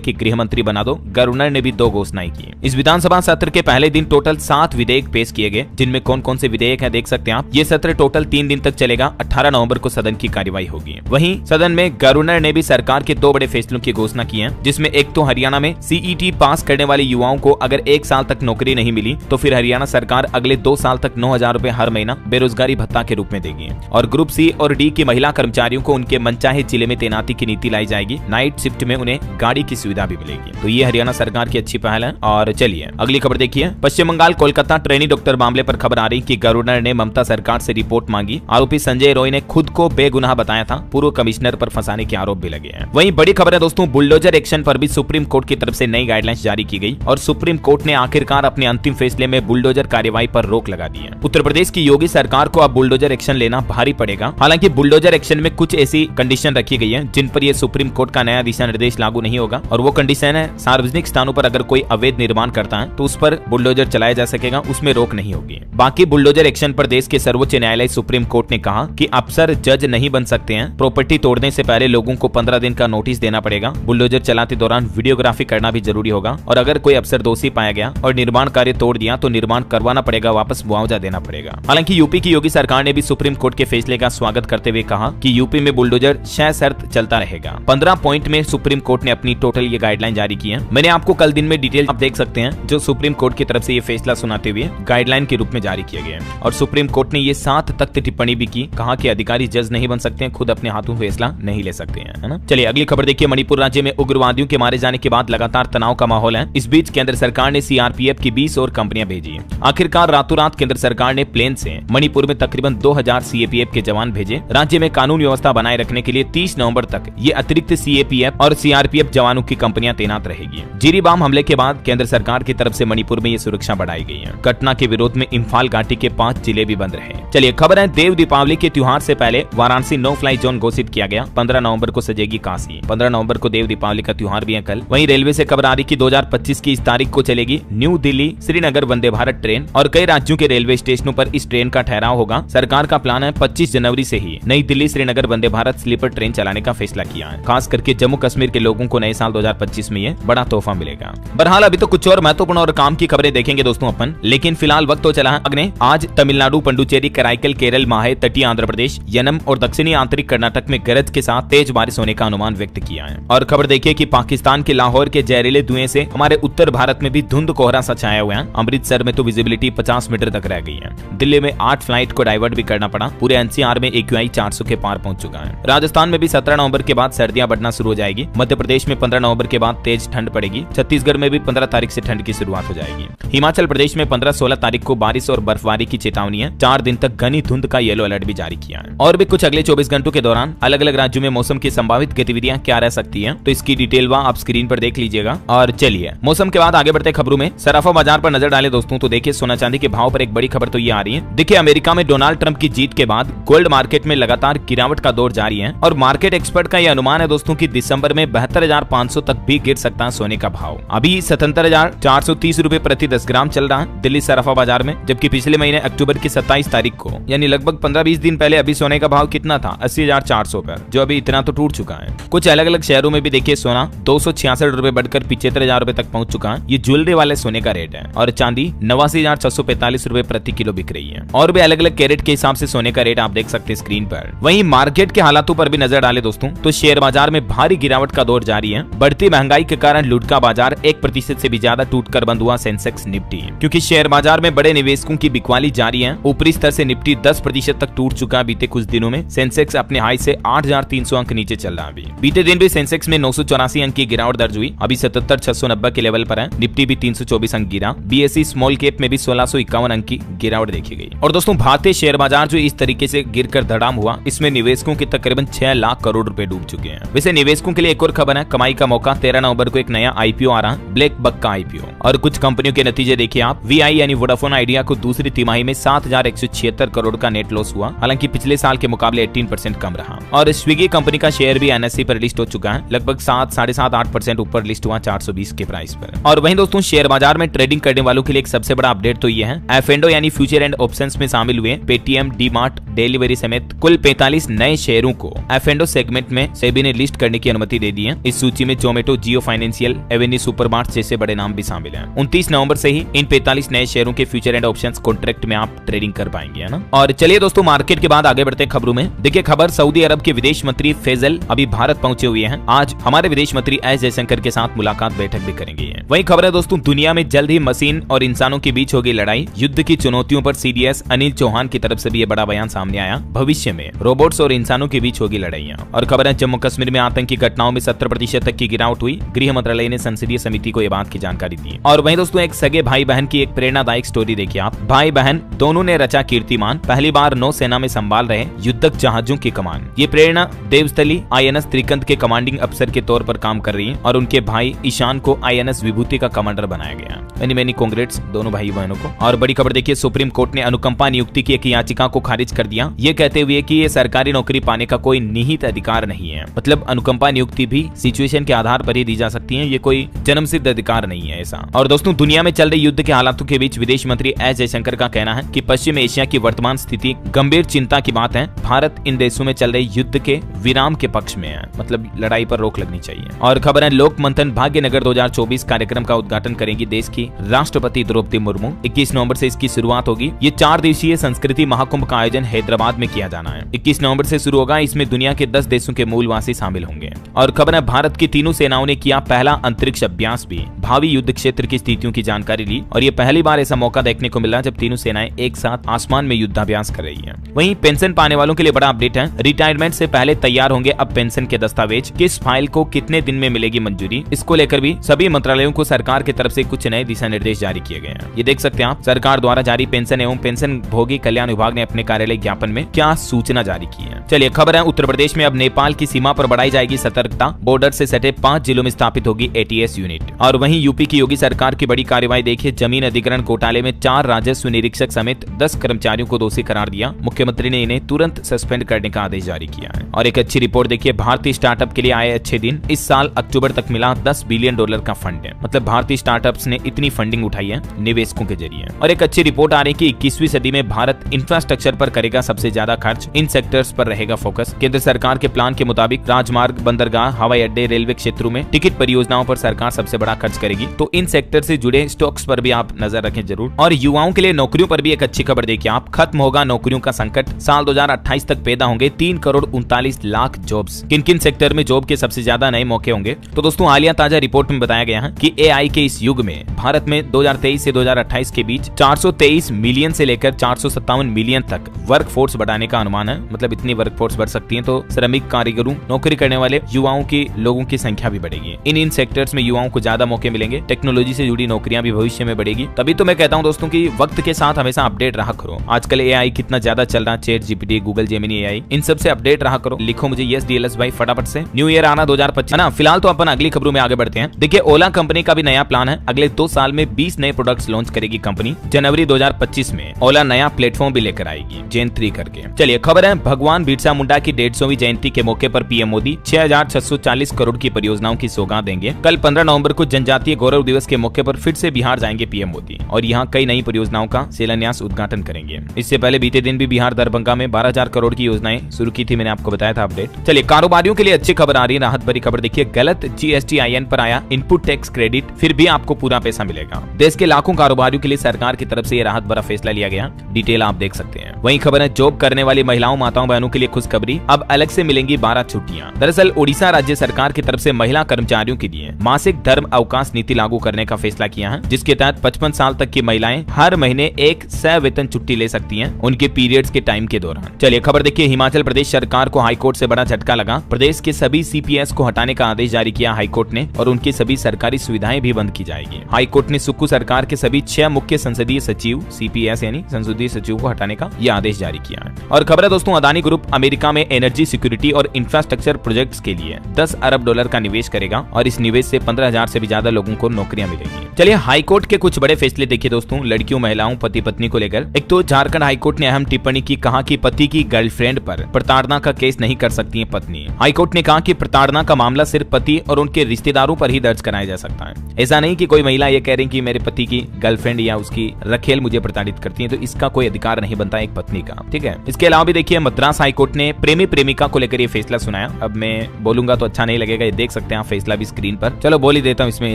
कि गृह मंत्री बना दो। गवर्नर ने भी 2 घोषणाएं की। इस विधानसभा सत्र के पहले दिन टोटल 7 विधेयक पेश किए गए, जिनमें कौन कौन से विधेयक है देख सकते हैं आप। ये सत्र टोटल 3 दिन तक चलेगा। 18 नवंबर को सदन की कार्यवाही होगी। वहीं सदन में गवर्नर ने भी सरकार के 2 बड़े फैसलों की घोषणा की है, जिसमें एक तो हरियाणा में सीईटी पास करने वाले युवाओं को अगर 1 साल तक नौकरी नहीं मिली तो फिर हरियाणा सरकार अगले 2 साल तक 9,000 रुपए हर महीना बेरोजगारी भत्ता के रूप में देगी। और ग्रुप सी और डी की महिला कर्मचारियों को उनके मनचाहे जिले में तैनाती की नीति लाई जाएगी। नाइट शिफ्ट में उन्हें गाड़ी की सुविधा भी मिलेगी। तो ये हरियाणा सरकार की अच्छी पहल है। और चलिए अगली खबर देखिए। पश्चिम बंगाल कोलकाता ट्रेनी डॉक्टर मामले पर खबर आ रही कि गवर्नर ने ममता सरकार से रिपोर्ट मांगी। आरोपी संजय रॉय ने खुद को बेगुनाह बताया था। पूर्व कमिश्नर पर फंसाने के आरोप भी लगे हैं। वहीं बड़ी खबर है दोस्तों, बुलडोजर एक्शन पर भी सुप्रीम कोर्ट की तरफ से नई गाइडलाइंस जारी की गई और सुप्रीम कोर्ट ने आखिरकार अपने अंतिम फैसले में बुलडोजर कार्यवाही पर रोक लगा दी है। उत्तर प्रदेश की योगी सरकार को अब बुलडोजर एक्शन लेना भारी पड़ेगा। हालांकि बुलडोजर एक्शन में कुछ ऐसी कंडीशन रखी गई है जिन पर यह सुप्रीम कोर्ट का नया दिशा निर्देश लागू नहीं होगा। और वो कंडीशन है, सार्वजनिक स्थानों पर अगर कोई अवैध निर्माण करता है तो उस पर बुलडोजर चलाया जा सकेगा, उसमें रोक नहीं होगी। बाकी बुलडोजर एक्शन पर देश के सर्वोच्च न्यायालय सुप्रीम कोर्ट ने कहा कि अफसर जज नहीं बन सकते हैं। प्रॉपर्टी तोड़ने से पहले लोगों को 15 दिन का नोटिस देना पड़ेगा। बुलडोजर चलाते दौरान वीडियोग्राफी करना भी जरूरी होगा। और अगर कोई अफसर दोषी पाया गया और निर्माण कार्य तोड़ दिया तो निर्माण करवाना पड़ेगा, वापस मुआवजा देना पड़ेगा। हालांकि यूपी की योगी सरकार ने भी सुप्रीम कोर्ट के फैसले का स्वागत करते हुए कहा कि यूपी में बुलडोजर 6 शर्त चलता रहेगा। 15 पॉइंट में सुप्रीम कोर्ट ने अपनी टोटल ये गाइडलाइन जारी की है। मैंने आपको कल दिन में डिटेल आप देख सकते हैं, जो सुप्रीम कोर्ट की तरफ से ये फैसला सुनाते हुए गाइडलाइन के रूप में जारी किया गया है। और सुप्रीम कोर्ट ने ये 7 तख्त टिप्पणी भी की। कहा कि अधिकारी जज नहीं बन सकते हैं, खुद अपने हाथों फैसला नहीं ले सकते हैं, है ना। चलिए अगली खबर देखिए। मणिपुर राज्य में उग्रवादियों के मारे जाने के बाद लगातार तनाव का माहौल है। इस बीच केंद्र सरकार ने सीआरपीएफ की 20 और कंपनियां भेजी। आखिरकार रातों रात केंद्र सरकार ने प्लेन से मणिपुर में तकरीबन 2000 सीएपीएफ के जवान भेजे। राज्य में कानून व्यवस्था बनाए रखने के लिए 30 नवंबर तक ये अतिरिक्त सीएपीएफ और सीआरपीएफ जवानों की कंपनियां तैनात रहेगी। जीरीबाम हमले के बाद केंद्र सरकार की तरफ से मणिपुर में ये सुरक्षा बढ़ाई गई है। घटना के विरोध में इम्फाल घाटी के 5 जिले भी बंद रहे। चलिए खबर है, देव दीपावली के त्योहार से पहले वाराणसी नो फ्लाई जोन घोषित किया गया। 15 नवंबर को सजेगी काशी। 15 नवंबर को देव दीपावली का त्योहार भी है कल। वहीं रेलवे से खबर आ रही कि 2025 की इस तारीख को चलेगी न्यू दिल्ली श्रीनगर वंदे भारत ट्रेन। और कई राज्यों के रेलवे स्टेशनों पर इस ट्रेन का ठहराव होगा। सरकार का प्लान है 25 जनवरी से ही नई दिल्ली श्रीनगर वंदे भारत स्लीपर ट्रेन चलाने का फैसला किया है। खास करके जम्मू कश्मीर के लोगों को नए साल 2025 में ये बड़ा तोहफा मिलेगा। बहरहाल अभी तो कुछ और महत्वपूर्ण और काम की खबरें देखेंगे दोस्तों अपन, लेकिन फिलहाल वक्त तो चला है अगले। आज तमिलनाडु, पुडुचेरी, कराईकल, केरल, माहे, तटीय आंध्र प्रदेश, यनम और दक्षिणी आंतरिक कर्नाटक में गरज के साथ तेज बारिश होने का अनुमान व्यक्त किया है। और खबर देखिए कि पाकिस्तान के लाहौर के जहरीले धुएं से हमारे उत्तर भारत में भी धुंध कोहरा सा छाया हुआ है। अमृतसर में तो विजिबिलिटी 50 मीटर तक रह गई है। दिल्ली में 8 फ्लाइट को डाइवर्ट भी करना पड़ा। पूरे एनसीआर में एक्यूआई 400 के पार पहुंच चुका है। राजस्थान में भी 17 नवंबर के बाद सर्दियां बढ़ना शुरू हो जाएगी। मध्य प्रदेश में 15 नवंबर के बाद तेज ठंड पड़ेगी। छत्तीसगढ़ में भी 15 तारीख से ठंड की शुरुआत हो जाएगी। हिमाचल प्रदेश में 15-16 तारीख को बारिश और बर्फबारी की चेतावनी है। 4 दिन तक घनी धुंध का येलो अलर्ट भी जारी किया है। और भी कुछ अगले 24 घंटों के दौरान अलग अलग राज्यों में मौसम की संभावित गतिविधियां क्या रह सकती हैं, तो इसकी डिटेल आप स्क्रीन पर देख लीजिएगा। और चलिए मौसम के बाद आगे बढ़ते खबरों में सराफा बाजार पर नजर डालें दोस्तों, तो देखिए सोना चांदी के भाव पर एक बड़ी खबर तो ये आ रही है। देखिए अमेरिका में डोनाल्ड ट्रंप की जीत के बाद गोल्ड मार्केट में लगातार गिरावट का दौर जारी है। और मार्केट एक्सपर्ट का यह अनुमान है दोस्तों कि दिसंबर में 72,500 तक भी गिर सकता है सोने का भाव। अभी 77,430 रुपए प्रति 10 ग्राम चल रहा है दिल्ली सराफा बाजार में, जबकि पिछले महीने अक्टूबर की 27 तारीख को यानी लगभग 15-20 दिन पहले अभी सोने का भाव कितना था, 80,400 पर, जो अभी इतना तो टूट चुका है। कुछ अलग अलग शहरों में भी देखिए सोना 266 रुपए बढ़कर 75,000 रुपए तक पहुंच चुका है। ये ज्वेलरी वाले सोने का रेट है। और चांदी 89,645 रुपए प्रति किलो बिक रही है। और भी अलग अलग कैरेट के हिसाब से सोने का रेट आप देख सकते हैं स्क्रीन पर। वहीं मार्केट के हालातों पर भी नजर डाले दोस्तों, तो शेयर बाजार में भारी गिरावट का दौर जारी है। बढ़ती महंगाई के कारण लूट का बाजार 1% से भी ज्यादा टूटकर बंद हुआ सेंसेक्स निफ्टी, क्योंकि शेयर बाजार में बड़े निवेशकों की बिकवाली जारी है। ऊपरी स्तर से निफ्टी 10% तक टूट चुका। बीते कुछ दिनों में सेंसेक्स अपने हाई से 8,300 अंक नीचे चल रहा है। बीते दिन भी सेंसेक्स में 984 अंक की गिरावट दर्ज हुई। अभी 77,690 के लेवल पर है। निफ्टी भी 324 अंक गिरा। बीएसई स्मॉल कैप में भी 1651 अंक की गिरावट देखी गई। और दोस्तों भारतीय शेयर बाजार जो इस तरीके से गिरकर धड़ाम हुआ, इसमें निवेशकों के तकरीबन 6 लाख करोड़ रुपए डूब चुके हैं। वैसे निवेशकों के लिए एक और खबर है, कमाई का मौका। 13 नवंबर को एक नया आईपीओ आ रहा है, ब्लैक बक का आईपीओ। और कुछ कंपनियों के नतीजे देखिए आप। वीआई यानी वोडाफोन आइडिया को दूसरी तिमाही में 7,176 करोड़ का नेट लॉस हुआ, हालांकि पिछले साल के मुकाबले 18% कम रहा। और स्विगी कंपनी का शेयर भी एनएसई पर लिस्ट हो चुका है, लगभग 7-8% ऊपर लिस्ट हुआ 420 के प्राइस पर। और वहीं दोस्तों शेयर बाजार में ट्रेडिंग करने वालों के लिए एक सबसे बड़ा अपडेट तो ये है, एफएनडो यानी फ्यूचर एंड ऑप्शंस में शामिल हुए पेटीएम, डीमार्ट, डिलीवरी समेत कुल 45 नए शेयरों को एफएनडो सेगमेंट में सेबी ने लिस्ट करने की अनुमति दे दी है। इस सूची में जोमेटो, जियो फाइनेंशियल, एवेन्यू सुपरमार्ट जैसे बड़े नाम भी शामिल हैं। 29 नवंबर से ही इन 45 नए शेयरों के फ्यूचर एंड ऑप्शंस कॉन्ट्रैक्ट में आप ट्रेडिंग कर पाएंगे, है ना। और चलिए दोस्तों, मार्केट के बाद आगे बढ़ते हैं खबरों में। देखिए खबर, सऊदी अरब के विदेश मंत्री फैसल अभी भारत पहुंचे हुए हैं। आज हमारे विदेश मंत्री एस जयशंकर के साथ मुलाकात बैठक भी करेंगे। वही खबर है दोस्तों, दुनिया में जल्द ही मशीन और इंसानों के बीच होगी लड़ाई। युद्ध की चुनौतियों पर सीडीएस अनिल चौहान की तरफ से भी ये बड़ा बयान सामने आया। भविष्य में रोबोट्स और इंसानों के बीच होगी लड़ाइयां। और खबर है, जम्मू कश्मीर में आतंकी घटनाओं में 70% तक की गिरावट हुई। गृह मंत्रालय ने संसदीय समिति को यह बात की जानकारी दी। और वहीं दोस्तों, एक सगे भाई बहन की एक प्रेरणादायक स्टोरी देखिए आप। भाई बहन दोनों ने रचा कीर्तिमान, पहली बार नौसेना में संभाल रहे युद्धक जहाजों की कमान। ये प्रेरणा देवस्थली आईएनएस त्रिकंत के कमांडिंग अफसर के तौर पर काम कर रही है और उनके भाई ईशान को आईएनएस विभूति का कमांडर बनाया गया। मेनी कांग्रेट्स दोनों भाई बहनों को। और बड़ी खबर देखिए, सुप्रीम कोर्ट ने अनुकंपा नियुक्ति की एक याचिका को खारिज कर दिया, ये कहते हुए कि ये सरकारी नौकरी पाने का कोई निहित अधिकार नहीं है। मतलब अनुकंपा नियुक्ति भी सिचुएशन के आधार पर ही दी जा सकती है, ये कोई जन्मसिद्ध अधिकार नहीं है ऐसा। और दोस्तों, दुनिया में चल रहे युद्ध के हालातों के बीच विदेश मंत्री एस जयशंकर का कहना है कि पश्चिम एशिया की वर्तमान स्थिति गंभीर चिंता की बात है। भारत इन देशों में चल रहे युद्ध के विराम के पक्ष में है, मतलब लड़ाई पर रोक लगनी चाहिए। और खबर है, लोक मंथन भाग्यनगर 2024 कार्यक्रम का उद्घाटन करेंगी देश की राष्ट्रपति द्रौपदी मुर्मू। 21 नवंबर से इसकी शुरुआत होगी। ये 4 दिवसीय संस्कृति महाकुंभ का आयोजन हैदराबाद में किया जाना है। 21 नवंबर से शुरू होगा। इसमें दुनिया के 10 देशों के मूलवासी शामिल होंगे। और खबर है, भारत की तीनों सेनाओं ने किया पहला अंतरिक्ष अभ्यास भी, भावी युद्ध क्षेत्र की स्थितियों की जानकारी ली। और ये पहली बार ऐसा मौका देखने को मिला जब तीनों सेनाएं एक साथ आसमान में युद्धाभ्यास कर रही है। वहीं पेंशन पाने वालों के लिए बड़ा अपडेट है, रिटायरमेंट से पहले तैयार होंगे अब पेंशन के दस्तावेज। किस फाइल को कितने दिन में मिलेगी मंजूरी, इसको लेकर भी सभी मंत्रालयों को सरकार की तरफ से कुछ नए दिशा निर्देश जारी किए गए हैं। ये देख सकते हैं आप, सरकार द्वारा जारी पेंशन एवं पेंशन भोगी कल्याण विभाग ने अपने कार्यालय ज्ञापन में क्या सूचना जारी की है। चलिए खबर है, उत्तर प्रदेश में अब नेपाल की सीमा पर बढ़ाई जाएगी सतर्कता। बॉर्डर से सटे 5 जिलों में स्थापित होगी एटीएस यूनिट। और वहीं यूपी की योगी सरकार की बड़ी कार्रवाई देखिए, जमीन अधिग्रहण घोटाले में 4 राजस्व निरीक्षक समेत 10 कर्मचारियों को दोषी करार दिया। मुख्यमंत्री ने इन्हें तुरंत सस्पेंड करने का आदेश जारी किया है। और एक अच्छी रिपोर्ट देखिए, भारतीय स्टार्टअप के लिए आए अच्छे दिन। इस साल अक्टूबर तक मिला $10 बिलियन का फंड है। मतलब भारतीय स्टार्टअप्स ने इतनी फंडिंग उठाई है निवेशकों के जरिए। और एक अच्छी रिपोर्ट आ रही है कि 21वीं सदी में भारत इंफ्रास्ट्रक्चर पर करेगा सबसे ज्यादा खर्च, इन सेक्टर्स पर रहेगा फोकस। केंद्र सरकार के प्लान के मुताबिक राजमार्ग, बंदरगाह, हवाई अड्डे, रेलवे क्षेत्रों में टिकट परियोजनाओं पर सरकार सबसे बड़ा खर्च करेगी। तो इन सेक्टर से जुड़े स्टॉक्स पर भी आप नजर रखें जरूर। और युवाओं के लिए नौकरियों पर भी एक अच्छी खबर देखिए आप, खत्म होगा नौकरियों का संकट। साल 2028 तक पैदा होंगे 3,39,00,000 जॉब्स। किन किन सेक्टर में जॉब के सबसे ज्यादा नए मौके होंगे, तो दोस्तों हालिया ताजा रिपोर्ट में बताया गया है कि एआई के इस युग में भारत में 2023 से 2028 के बीच 423 मिलियन से लेकर 457 मिलियन तक वर्कफोर्स बढ़ाने का अनुमान है। मतलब इतनी वर्कफोर्स बढ़ सकती है तो श्रमिक, कारीगरों, नौकरी करने वाले युवाओं की लोगों की संख्या भी बढ़ेगी। इन सेक्टर्स में युवाओं को ज्यादा मौके मिलेंगे। टेक्नोलॉजी से जुड़ी नौकरियां भी भविष्य में बढ़ेगी। तभी तो मैं कहता हूं दोस्तों कि वक्त के साथ हमेशा अपडेट रहा करो। आजकल एआई कितना ज्यादा चल रहा है, chat GPT, Google Gemini AI, इन सब से अपडेट रहा करो। लिखो मुझे यस डीएलएस भाई फटाफट से। न्यू ईयर आना 2025 है ना। फिलहाल तो अपन अगली खबरों में आगे बढ़ते हैं। देखिए ओला कंपनी का भी नया प्लान है, अगले 2 साल में 20 नए प्रोडक्ट्स लॉन्च करेगी कंपनी। जनवरी 2025 में ओला नया प्लेटफॉर्म भी लेकर आएगी, जेन 3 करके। चलिए खबर है, भगवान बिरसा मुंडा की 150वीं जयंती के मौके पर पीएम मोदी 6,640 करोड़ की परियोजनाओं की सौगात देंगे। कल 15 नवंबर को जनजातीय गौरव दिवस के मौके पर फिर से बिहार जाएंगे पीएम मोदी और यहाँ कई नई परियोजनाओं का शिलान्यास उद्घाटन करेंगे। इससे पहले बीते दिन भी बिहार दरभंगा में 12,000 करोड़ की योजनाएं शुरू की थी, मैंने आपको बताया था अपडेट। चलिए कारोबारियों के लिए अच्छी खबर आ रही है, राहत भरी खबर देखिए। गलत GST-IN पर आया इनपुट टैक्स क्रेडिट, फिर भी आपको पूरा पैसा मिलेगा। देश के लाखों कारोबारियों के लिए सरकार की तरफ से ये राहत भरा फैसला लिया गया, डिटेल आप देख सकते हैं। वहीं खबर है, जॉब करने वाली महिलाओं, माताओं, बहनों के लिए खुशखबरी, अब अलग से मिलेंगी 12 छुट्टियां। दरअसल ओडिशा राज्य सरकार की तरफ से महिला कर्मचारियों के लिए मासिक धर्म अवकाश नीति लागू करने का फैसला किया है, जिसके तहत 55 साल तक की महिलाएं हर महीने एक सवेतन छुट्टी ले सकती हैं उनके पीरियड्स के टाइम के दौरान। चलिए खबर देखिए, हिमाचल प्रदेश सरकार को हाईकोर्ट से बड़ा झटका लगा। प्रदेश के सभी CPS को हटाने का आदेश जारी किया हाईकोर्ट ने और उनकी सभी सरकारी सुविधाएं भी बंद की जाएगी। हाईकोर्ट ने सुक्खू सरकार के सभी 6 मुख्य संसदीय सचिव CPS यानी संसदीय सचिव को हटाने का ये ये आदेश जारी किया है। और खबर है दोस्तों, अदानी ग्रुप अमेरिका में एनर्जी सिक्योरिटी और इंफ्रास्ट्रक्चर प्रोजेक्ट्स के लिए $10 अरब का निवेश करेगा और इस निवेश से 15,000 से भी ज्यादा लोगों को नौकरियां मिलेंगी। चलिए हाईकोर्ट के कुछ बड़े फैसले देखिए दोस्तों, लड़कियों महिलाओं पति पत्नी को लेकर। एक तो झारखंड हाईकोर्ट ने अहम टिप्पणी की, कहा कि पति की गर्लफ्रेंड पर प्रताड़ना का केस नहीं कर सकती है पत्नी। हाईकोर्ट ने कहा कि प्रताड़ना का मामला सिर्फ पति और उनके रिश्तेदारों पर ही दर्ज कराया जा सकता है। ऐसा नहीं कि कोई महिला ये कह रही कि मेरे पति की गर्लफ्रेंड या उसकी रखेल मुझे प्रताड़ित करती है, तो इसका कोई अधिकार नहीं बनता एक पत्नी का, ठीक है। इसके अलावा भी देखिए मद्रास हाईकोर्ट ने प्रेमी प्रेमिका को लेकर ये फैसला सुनाया। अब मैं बोलूंगा तो अच्छा नहीं लगेगा, ये देख सकते हैं आप फैसला भी स्क्रीन पर, चलो बोल ही देता हूँ, इसमें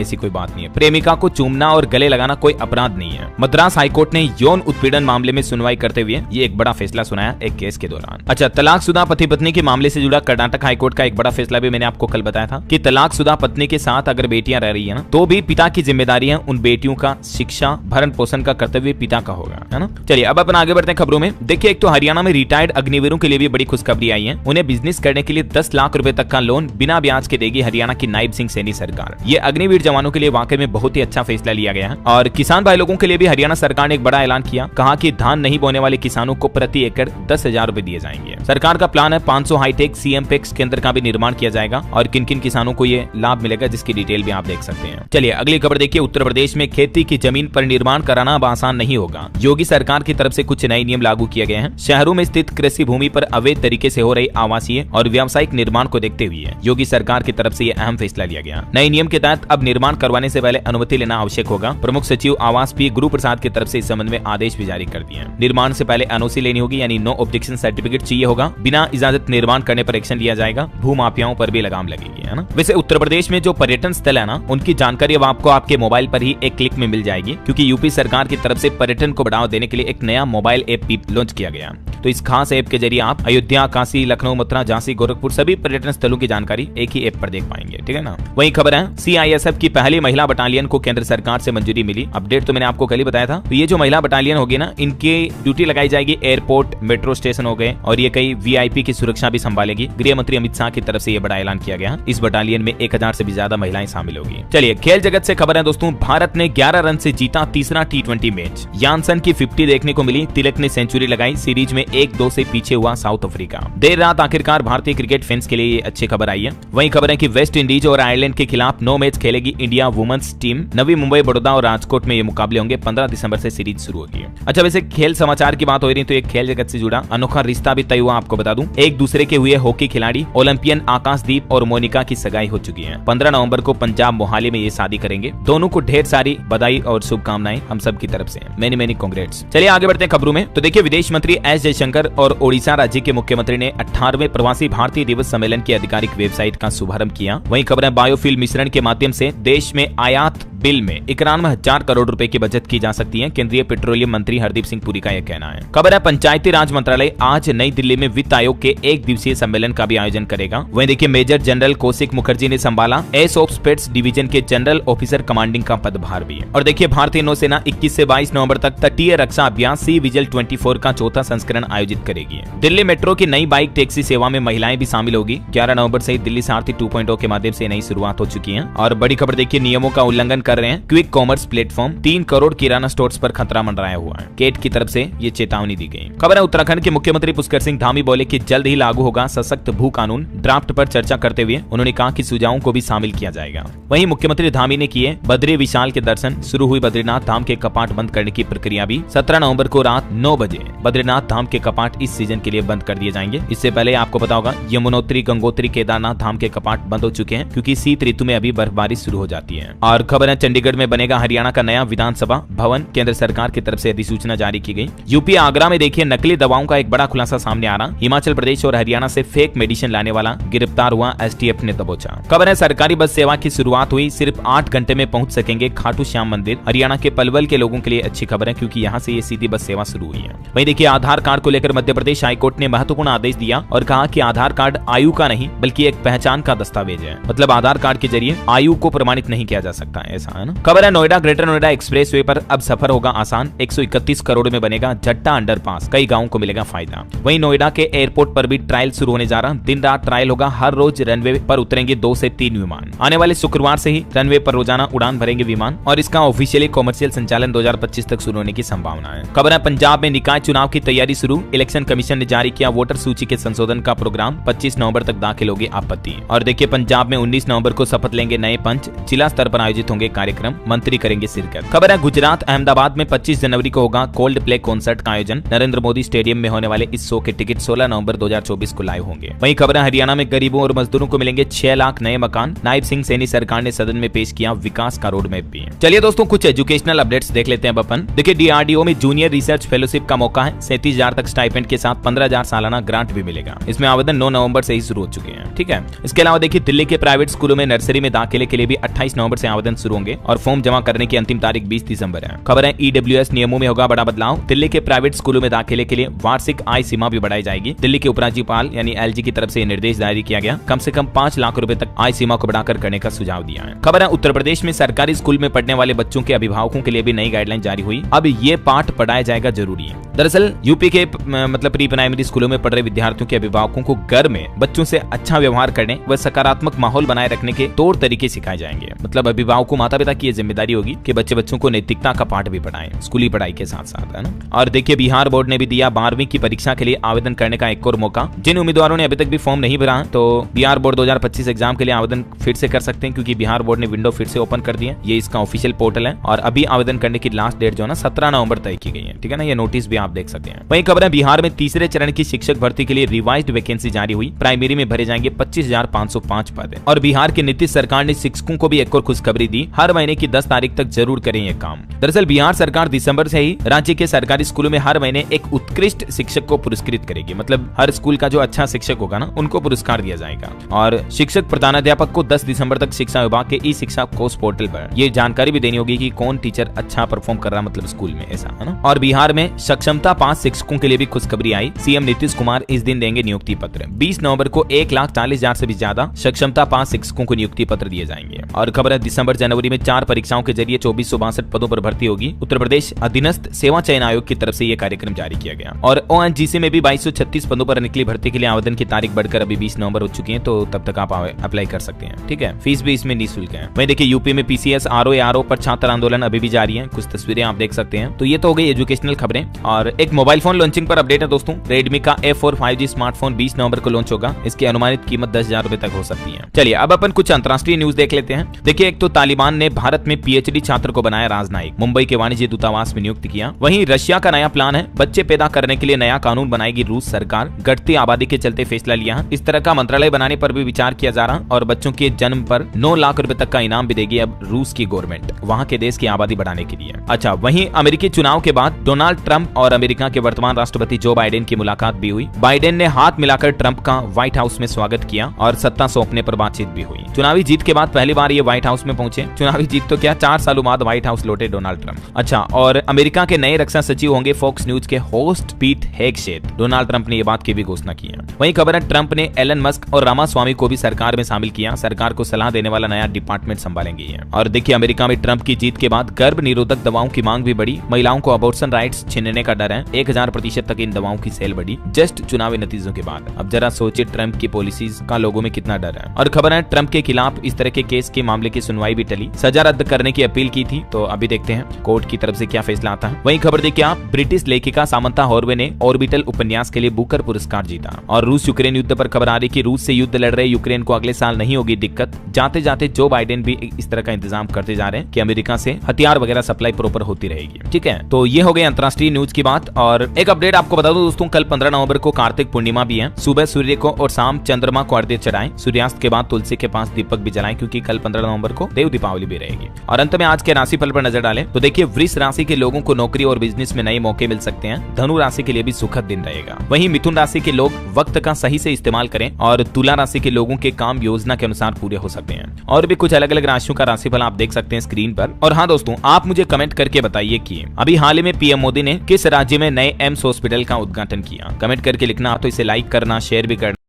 ऐसी कोई बात नहीं है। प्रेमिका को चूमना और गले लगाना कोई अपराध नहीं है। मद्रास हाईकोर्ट ने यौन उत्पीड़न मामले में सुनवाई करते हुए ये एक बड़ा फैसला सुनाया एक केस के दौरान। अच्छा, तलाकशुदा पति पत्नी के मामले से जुड़ा कर्नाटक हाईकोर्ट का एक बड़ा फैसला भी मैंने आपको कल बताया था कि तलाकशुदा पत्नी के साथ अगर बेटियां रह रही है ना, तो भी पिता की जिम्मेदारी है उन बेटियों का शिक्षा भरण पोषण का कर्तव्य पिता का होगा, है ना। चलिए अब अपन आगे बढ़ते हैं खबरों में। देखिए एक तो हरियाणा में रिटायर्ड अग्निवीरों के लिए भी बड़ी खुशखबरी आई है। उन्हें बिजनेस करने के लिए 10 लाख रुपए तक का लोन बिना ब्याज के देगी हरियाणा की नायब सिंह सैनी सरकार। ये अग्निवीर जवानों के लिए वाकई में बहुत ही अच्छा फैसला लिया गया है। और किसान भाई लोगों के लिए भी हरियाणा सरकार ने एक बड़ा ऐलान किया, कहा कि धान नहीं बोने वाले किसानों को प्रति एकड़ 10,000 रुपए दिए जाएंगे। सरकार का प्लान है 500 हाईटेक सीएमपेक्स केंद्र का भी निर्माण किया जाएगा और किन किन किसानों को ये लाभ मिलेगा जिसकी डिटेल भी आप देख सकते हैं। चलिए अगली खबर देखिए, उत्तर प्रदेश में खेती की जमीन पर निर्माण कराना अब आसान नहीं होगा। योगी सरकार की तरफ से कुछ नए नियम लागू किए गए हैं। शहरों में स्थित कृषि भूमि पर अवैध तरीके से हो रही आवासीय और व्यावसायिक निर्माण को देखते हुए योगी सरकार की तरफ से यह अहम फैसला लिया गया। नए नियम के तहत अब निर्माण करवाने से पहले अनुमति लेना आवश्यक होगा। प्रमुख सचिव आवास पी गुरु प्रसाद की तरफ से इस संबंध में आदेश भी जारी कर दिए हैं। निर्माण से पहले एनओसी लेनी होगी, यानी नो ऑब्जेक्शन सर्टिफिकेट चाहिए होगा। बिना इजाजत निर्माण करने पर एक्शन लिया जाएगा। भूमाफियाओं पर भी लगाम लगेगी, है ना। वैसे उत्तर प्रदेश में जो पर्यटन स्थल है ना, उनकी जानकारी अब आपको आपके मोबाइल पर ही एक क्लिक में मिल जाएगी, क्योंकि यूपी सरकार की तरफ से पर्यटन को बढ़ावा देने के लिए एक नया मोबाइल ऐप भी लॉन्च किया गया। तो इस खास ऐप के जरिए आप अयोध्या, काशी, लखनऊ, मथुरा, झांसी, गोरखपुर सभी पर्यटन स्थलों की जानकारी एक ही ऐप पर देख पाएंगे, ठीक है ना। वही खबर है, सीआईएसएफ की पहली महिला बटालियन को केंद्र सरकार से मंजूरी मिली। अपडेट तो मैंने आपको कल ही बताया था। तो ये जो महिला बटालियन होगी ना, इनकी ड्यूटी लगाई जाएगी एयरपोर्ट, मेट्रो स्टेशन हो गए, और ये कई वीआईपी की सुरक्षा भी संभालेगी। गृह मंत्री अमित शाह की तरफ से ये बड़ा ऐलान किया गया। इस बटालियन में 1000 से भी ज्यादा महिलाएं शामिल होगी। चलिए खेल जगत से खबर है दोस्तों, भारत ने 11 रन से जीता तीसरा T20 मैच। यानसन की 50 देखने को मिली। तिलक ने सेंचुरी लगाई। सीरीज में 1-2 से पीछे हुआ साउथ अफ्रीका। देर रात आखिरकार भारतीय क्रिकेट फैंस के लिए ये अच्छी खबर आई है। वही खबर है कि वेस्ट इंडीज और आयरलैंड के खिलाफ 9 मैच खेलेगी India women's team. Navi Mumbai, Baroda और राजकोट में ये मुकाबले होंगे। 15 दिसंबर से सीरीज शुरू होगी। अच्छा, वैसे खेल समाचार की बात हो रही तो एक खेल जगत से जुड़ा अनोखा रिश्ता भी तय हुआ। आपको बता दूं, एक दूसरे के हुए हॉकी खिलाड़ी ओलंपियन आकाशदीप और मोनिका की सगाई हो चुकी है। 15 नवंबर को पंजाब मोहाली में ये शादी करेंगे। दोनों को ढेर सारी बधाई और शुभकामनाएं हम सब की तरफ से। Many congrats. चलिए आगे बढ़ते हैं खबरों में। तो देखिए विदेश मंत्री एस जयशंकर और ओडिशा राज्य के मुख्यमंत्री ने 18वें प्रवासी भारतीय दिवस सम्मेलन की आधिकारिक वेबसाइट का शुभारंभ किया। वहीं खबर है, बायोफ्यूल मिश्रण के माध्यम से देश में आयात बिल में 91,000 करोड़ रुपए की बचत की जा सकती है। केंद्रीय पेट्रोलियम मंत्री हरदीप सिंह पुरी का यह कहना है। खबर है, पंचायती राज मंत्रालय आज नई दिल्ली में वित्त आयोग के 1 दिवसीय सम्मेलन का भी आयोजन करेगा। वहीं देखिए मेजर जनरल कौशिक मुखर्जी ने संभाला एस ऑफ स्पेट्स डिवीजन के जनरल ऑफिसर कमांडिंग का पदभार भी। और देखिए भारतीय नौसेना 21 से 22 नवंबर तक तटीय रक्षा अभियान सी विजिल 24 का चौथा संस्करण आयोजित करेगी। दिल्ली मेट्रो की नई बाइक टैक्सी सेवा में महिलाएं भी शामिल होगी। 11 नवंबर से दिल्ली सारथी 2.0 के माध्यम से नई शुरुआत हो चुकी है। और बड़ी खबर देखिए, नियमों का उल्लंघन कर रहे हैं क्विक कॉमर्स प्लेटफॉर्म। 3 करोड़ किराना स्टोर्स पर खतरा मंडराया हुआ है। केट की तरफ से ये चेतावनी दी गई। खबर है, उत्तराखंड के मुख्यमंत्री पुष्कर सिंह धामी बोले कि जल्द ही लागू होगा सशक्त भू कानून। ड्राफ्ट पर चर्चा करते हुए उन्होंने कहा कि सुझावों को भी शामिल किया जाएगा। वहीं मुख्यमंत्री धामी ने किए बद्री विशाल के दर्शन। शुरू हुई बद्रीनाथ धाम के कपाट बंद करने की प्रक्रिया भी। 17 नवंबर को रात 9 बजे बद्रीनाथ धाम के कपाट इस सीजन के लिए बंद कर दिए जाएंगे। इससे पहले आपको पता होगा यमुनोत्री, गंगोत्री, केदारनाथ धाम के कपाट बंद हो चुके हैं, क्योंकि शीत ऋतु में अभी बर्फबारी शुरू हो जाती है। और खबर है, चंडीगढ़ में बनेगा हरियाणा का नया विधानसभा भवन। केंद्र सरकार की तरफ से अधिसूचना जारी की गई। यूपी आगरा में देखिए नकली दवाओं का एक बड़ा खुलासा सामने आ रहा। हिमाचल प्रदेश और हरियाणा से फेक मेडिसिन लाने वाला गिरफ्तार हुआ, एसटीएफ ने दबोचा। खबर है, सरकारी बस सेवा की शुरुआत हुई। सिर्फ 8 घंटे में पहुंच सकेंगे खाटू श्याम मंदिर। हरियाणा के पलवल के लोगों के लिए अच्छी खबर है, क्योंकि यहाँ से ये सीधी बस सेवा शुरू हुई है। वहीं देखिए आधार कार्ड को लेकर मध्य प्रदेश हाईकोर्ट ने महत्वपूर्ण आदेश दिया और कहा कि आधार कार्ड आयु का नहीं बल्कि एक पहचान का दस्तावेज है। मतलब आधार कार्ड के जरिए आयु को प्रमाणित नहीं किया जा सकता है। ऐसा है ना। खबर है Noida greater Noida express way पर अब सफर होगा आसान, 131 करोड़ में बनेगा जट्टा अंडरपास, कई गाँव को मिलेगा फायदा। वहीं नोएडा के एयरपोर्ट पर भी ट्रायल शुरू होने जा रहा, दिन रात ट्रायल होगा, हर रोज रनवे पर उतरेंगे 2 से 3 विमान। आने वाले शुक्रवार से ही रनवे पर रोजाना उड़ान भरेंगे विमान और इसका ऑफिशियली कॉमर्शियल संचालन 2025 तक शुरू होने की संभावना है। खबर है पंजाब में निकाय चुनाव की तैयारी शुरू, इलेक्शन कमीशन ने जारी किया वोटर सूची के संशोधन का प्रोग्राम, 25 नवंबर तक दाखिल होगी आपत्ति। और देखिए पंजाब में 19 नवंबर को शपथ लेंगे नए पंच, जिला स्तर पर आयोजित होंगे कार्यक्रम, मंत्री करेंगे शिरकत। खबर है गुजरात अहमदाबाद में 25 जनवरी को होगा कोल्ड प्ले कॉन्सर्ट का आयोजन, नरेंद्र मोदी स्टेडियम में होने वाले इस शो के टिकट 16 नवंबर 2024 को लाइव होंगे। वहीं खबर है हरियाणा में गरीबों और मजदूरों को मिलेंगे 6 लाख नए मकान, नायब सिंह सैनी सरकार ने सदन में पेश किया विकास का रोड मैप भी। चलिए दोस्तों कुछ एजुकेशनल अपडेट्स देख लेते हैं अपन। देखिए डीआरडीओ में जूनियर रिसर्च फेलोशिप का मौका है, 37,000 तक स्टाइपेंड के साथ 15,000 सालाना ग्रांट भी मिलेगा। इसमें आवेदन 9 नवंबर से ही शुरू हो चुके हैं, ठीक है। इसके अलावा देखिए दिल्ली के प्राइवेट स्कूलों में नर्सरी में दाखिले के लिए भी 28 नवंबर से आवेदन शुरू होंगे और फॉर्म जमा करने की अंतिम तारीख 20 दिसंबर है। खबर है ईडब्ल्यूएस नियमों में होगा बड़ा बदलाव, दिल्ली के प्राइवेट स्कूलों में दाखिले के लिए वार्षिक आय सीमा भी बढ़ाई जाएगी। दिल्ली के उपराज्यपाल यानी एलजी की तरफ से निर्देश जारी किया गया, कम से कम 5 लाख रुपए तक आय सीमा को बढ़ाकर करने का सुझाव दिया है। खबर है उत्तर प्रदेश में सरकारी स्कूल में पढ़ने वाले बच्चों के अभिभावकों के लिए भी नई गाइडलाइन जारी हुई, अब ये पाठ पढ़ाया जाएगा जरूरी है। दरअसल यूपी के मतलब प्री प्राइमरी स्कूलों में पढ़ रहे विद्यार्थियों के अभिभावकों को घर में बच्चों से अच्छा व्यवहार करने व सकारात्मक माहौल बनाए रखने के तौर तरीके सिखाए जाएंगे। मतलब अभिभावकों माता पिता की ये जिम्मेदारी होगी कि बच्चों को नैतिकता का पाठ भी पढ़ाएं स्कूली पढ़ाई के साथ साथ, है ना। और देखिए बिहार बोर्ड ने भी दिया 12वीं की परीक्षा के लिए आवेदन करने का एक और मौका। जिन उम्मीदवारों ने अभी तक भी फॉर्म नहीं भरा तो बिहार बोर्ड 2025 एग्जाम के लिए आवेदन फिर से कर सकते हैं, क्योंकि बिहार बोर्ड ने विंडो फिर से ओपन कर दी है। ये इसका ऑफिशियल पोर्टल है और अभी आवेदन करने की लास्ट डेट जो है ना 17 नवंबर तय की गई है, ठीक है ना। ये नोटिस भी आप देख सकते हैं। वहीं खबर है बिहार में तीसरे चरण की शिक्षक भर्ती के लिए रिवाइज्ड वैकेंसी जारी हुई, प्राइमरी में भरे जाएंगे 25,505 पद। और बिहार की नीतीश सरकार ने शिक्षकों को भी एक और खुशखबरी दी, हर महीने की 10 तारीख तक जरूर करें ये काम। दरअसल बिहार सरकार दिसंबर से ही राज्य के सरकारी स्कूलों में हर महीने एक उत्कृष्ट शिक्षक को पुरस्कृत करेगी। मतलब हर स्कूल का जो अच्छा शिक्षक होगा ना उनको पुरस्कार दिया जाएगा। और शिक्षक प्रधानाध्यापक को 10 दिसंबर तक शिक्षा विभाग के ई शिक्षा कोष पोर्टल पर ये जानकारी भी देनी होगी कि कौन टीचर अच्छा परफॉर्म कर रहा मतलब स्कूल में, ऐसा है ना। और बिहार में सक्षमता पास शिक्षकों के लिए भी खुशखबरी आई, सीएम नीतीश कुमार इस दिन देंगे नियुक्ति पत्र। 20 नवंबर को 1,40,000 से भी ज्यादा सक्षमता पास शिक्षकों को नियुक्ति पत्र दिए जाएंगे। और खबर है दिसंबर जनवरी में 4 परीक्षाओं के जरिए 2462 पदों पर भर्ती होगी। उत्तर प्रदेश अधीनस्थ सेवा चयन आयोग की तरफ से यह कार्यक्रम जारी किया गया। और ओएनजीसी में भी 2236 पदों पर निकली भर्ती के लिए आवेदन की तारीख बढ़कर अभी 20 नवंबर हो चुकी है, तो तब तक आप अप्लाई कर सकते हैं, ठीक है। फीस भी इसमें निःशुल्क है। वहीं देखिए यूपी में पीसीएस आरओ पर छात्र आंदोलन अभी भी जारी है, कुछ तस्वीरें आप देख सकते हैं। तो ये तो हो गई एजुकेशनल खबरें। और एक मोबाइल फोन लॉन्चिंग पर अपडेट है दोस्तों, रेडमी का F4 5G स्मार्टफोन 20 नवंबर को लॉन्च होगा, इसकी अनुमानित कीमत 10,000 रुपए तक हो सकती है। चलिए अब अपन कुछ अंतर्राष्ट्रीय न्यूज देख लेते हैं। देखिए एक तो तालिबान ने भारत में पीएचडी छात्र को बनाया राजनयिक, मुंबई के वाणिज्य दूतावास में नियुक्त किया। वहीं रशिया का नया प्लान है, बच्चे पैदा करने के लिए नया कानून बनाएगी रूस सरकार, घटती आबादी के चलते फैसला लिया। इस तरह का मंत्रालय बनाने पर भी विचार किया जा रहा और बच्चों के जन्म पर 9 लाख रुपए तक का इनाम भी देगी अब रूस की गवर्नमेंट, वहाँ के देश की आबादी बढ़ाने के लिए। अच्छा वहीं अमेरिकी चुनाव के बाद डोनाल्ड ट्रंप और अमेरिका के वर्तमान राष्ट्रपति जो बाइडेन की मुलाकात भी हुई। बाइडेन ने हाथ मिलाकर ट्रंप का व्हाइट हाउस में स्वागत किया और सत्ता सौंपने पर बातचीत भी हुई। चुनावी जीत के बाद पहली बार ये व्हाइट हाउस में पहुंचे। चुनावी जीत तो क्या 4 सालों बाद व्हाइट हाउस लौटे डोनाल्ड ट्रंप। अच्छा और अमेरिका के नए रक्षा सचिव होंगे फॉक्स न्यूज के host Pete Hegseth. Donald Trump ने ये बात की भी घोषणा की है। वहीं खबर है ट्रंप ने एलन मस्क और रामास्वामी को भी सरकार में शामिल किया, सरकार को सलाह देने वाला नया डिपार्टमेंट संभालेंगे। और देखिए अमेरिका में ट्रंप की जीत के बाद गर्भ निरोधक दवाओं की मांग भी बढ़ी, महिलाओं को अबॉर्शन राइट्स छीनने का डर है, 1000% तक इन दवाओं की सेल बढ़ी जस्ट चुनावी नतीजों के बाद। अब जरा सोचिए ट्रंप की पॉलिसीज का लोगों में कितना डर है। और खबर है ट्रंप के खिलाफ इस तरह के केस के मामले की सुनवाई भी टली, सजा रद्द करने की अपील की थी, तो अभी देखते हैं कोर्ट की तरफ से क्या फैसला आता है। वहीं खबर देखिए आप, ब्रिटिश लेखिका सामंथा हॉर्वे ने ऑर्बिटल उपन्यास के लिए बुकर पुरस्कार जीता। और रूस यूक्रेन युद्ध पर खबर आ रही कि रूस से युद्ध लड़ रहे यूक्रेन को अगले साल नहीं होगी दिक्कत। जाते जाते जो बाइडेन भी इस तरह का इंतजाम करते जा रहे हैं कि अमेरिका से हथियार वगैरह सप्लाई प्रॉपर होती रहेगी, ठीक है। तो ये हो गई अंतर्राष्ट्रीय न्यूज की बात। और एक अपडेट आपको बता दूं दोस्तों, कल 15 नवंबर को कार्तिक पूर्णिमा भी है। सुबह सूर्य को और शाम चंद्रमा को अर्घ्य चढ़ाएं, सूर्यास्त के बाद तुलसी के पास दीपक भी जलाएं, क्योंकि कल 15 नवंबर को देव दीपावली भी रहेगी। और अंत में आज के राशिफल पर नजर डालें तो देखिए वृष राशि के लोगों को नौकरी और बिजनेस में नए मौके मिल सकते हैं। धनु राशि के लिए भी सुखद दिन रहेगा। वहीं मिथुन राशि के लोग वक्त का सही से इस्तेमाल करें और तुला राशि के लोगों के काम योजना के अनुसार पूरे हो सकते हैं। और भी कुछ अलग अलग राशियों का राशिफल आप देख सकते हैं स्क्रीन पर। और हाँ दोस्तों, आप मुझे कमेंट करके बताइए कि अभी हाल ही में पीएम मोदी ने किस राज्य में नए एम्स हॉस्पिटल का उद्घाटन किया। कमेंट करके लिखना, तो इसे लाइक करना, शेयर भी करना।